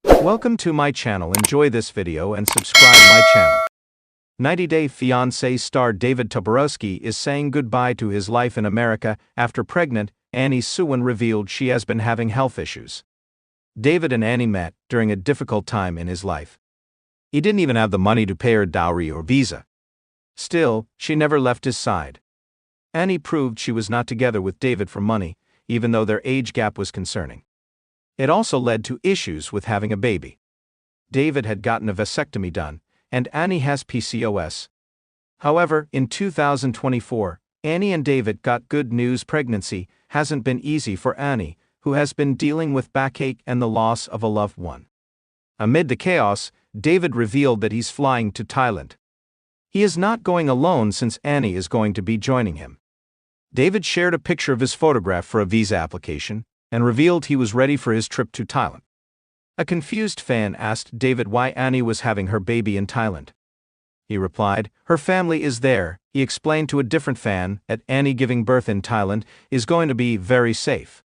Welcome to my channel. Enjoy this video and subscribe my channel. 90-Day Fiancé star David Toporowski is saying goodbye to his life in America after pregnant Annie Suwin revealed she has been having health issues. David and Annie met during a difficult time in his life. He didn't even have the money to pay her dowry or visa. Still, she never left his side. Annie proved she was not together with David for money, even though their age gap was concerning. It also led to issues with having a baby. David had gotten a vasectomy done, and Annie has PCOS. However, in 2024, Annie and David got good news. Pregnancy hasn't been easy for Annie, who has been dealing with backache and the loss of a loved one. Amid the chaos, David revealed that he's flying to Thailand. He is not going alone since Annie is going to be joining him. David shared a picture of his photograph for a visa application and revealed he was ready for his trip to Thailand. A confused fan asked David why Annie was having her baby in Thailand. He replied, "Her family is there." He explained to a different fan that Annie giving birth in Thailand is going to be very safe.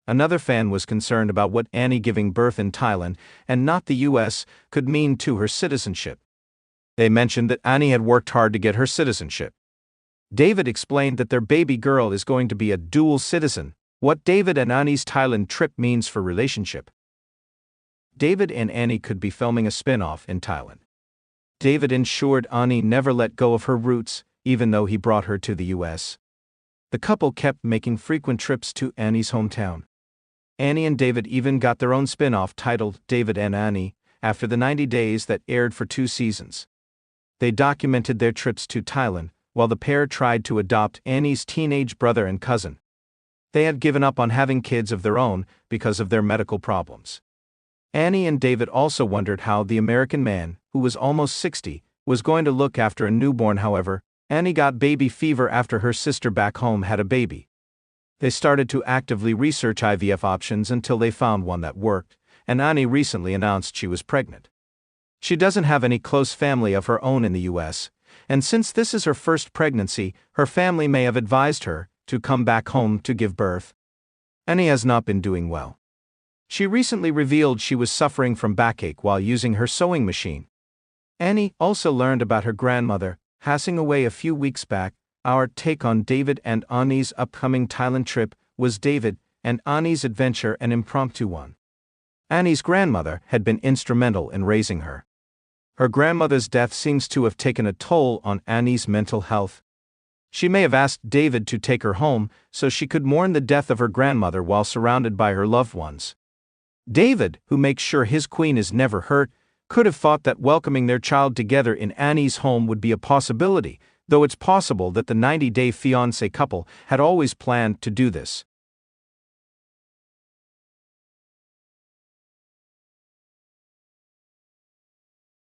Another fan was concerned about what Annie giving birth in Thailand and not the US could mean to her citizenship. They mentioned that Annie had worked hard to get her citizenship. David explained that their baby girl is going to be a dual citizen, what David and Annie's Thailand trip means for relationship. David and Annie could be filming a spin-off in Thailand. David ensured Annie never let go of her roots, even though he brought her to the US. The couple kept making frequent trips to Annie's hometown. Annie and David even got their own spin-off titled David and Annie, after the 90 Days that aired for 2 seasons. They documented their trips to Thailand, while the pair tried to adopt Annie's teenage brother and cousin. They had given up on having kids of their own because of their medical problems. Annie and David also wondered how the American man, who was almost 60, was going to look after a newborn. However, Annie got baby fever after her sister back home had a baby. They started to actively research IVF options until they found one that worked, and Annie recently announced she was pregnant. She doesn't have any close family of her own in the US, and since this is her first pregnancy, her family may have advised her to come back home to give birth. Annie has not been doing well. She recently revealed she was suffering from backache while using her sewing machine. Annie also learned about her grandmother passing away a few weeks back. Our take on David and Annie's upcoming Thailand trip was David and Annie's adventure an impromptu one. Annie's grandmother had been instrumental in raising her. Her grandmother's death seems to have taken a toll on Annie's mental health. She may have asked David to take her home so she could mourn the death of her grandmother while surrounded by her loved ones. David, who makes sure his queen is never hurt, could have thought that welcoming their child together in Annie's home would be a possibility, though it's possible that the 90-Day Fiancé couple had always planned to do this.